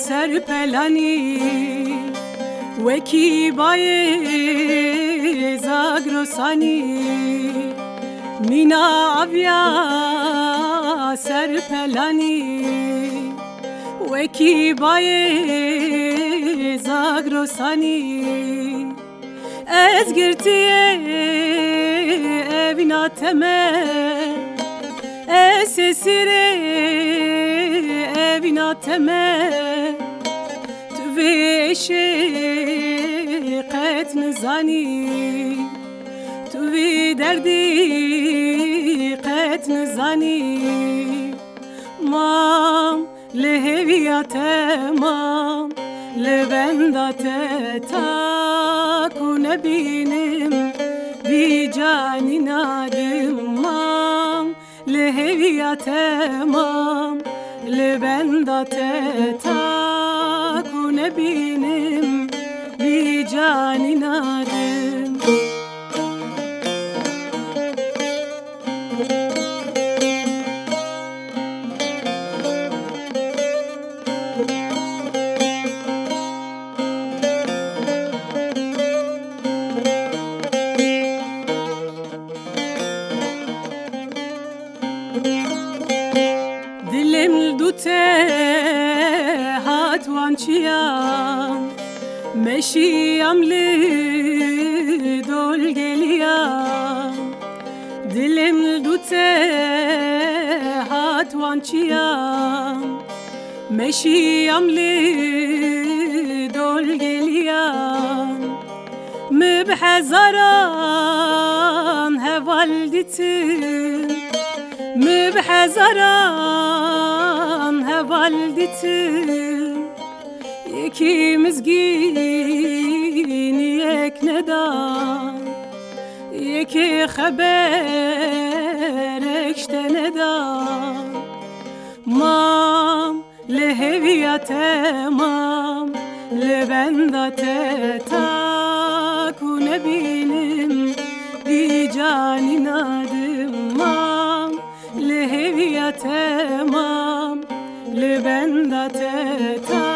Serpelani Weki baye zagrosani Mina avya serpelani Weki baye zagrosani Ez girtiye evina teme Ez esire evina teme عشقت نزانی توی دردی قت نزانی مام لهویت مام لبندت تاکو نبینم بی جانی نادم مام لهویت مام لبندت تاکو نبینم بی جانی نادم دلم دوته هاتوان چیام مشیم لدول گلیم دلم دوته هاتوان چیام مشیم لدول گلیم مبحزران هوالدتم مبحزران هوالدتم İkimiz yek nedan Yeki haber ekşte nedan Mam leheviyate mam Lebendate taku nebinim Bi canin adım mam Leheviyate mam Lebendate taku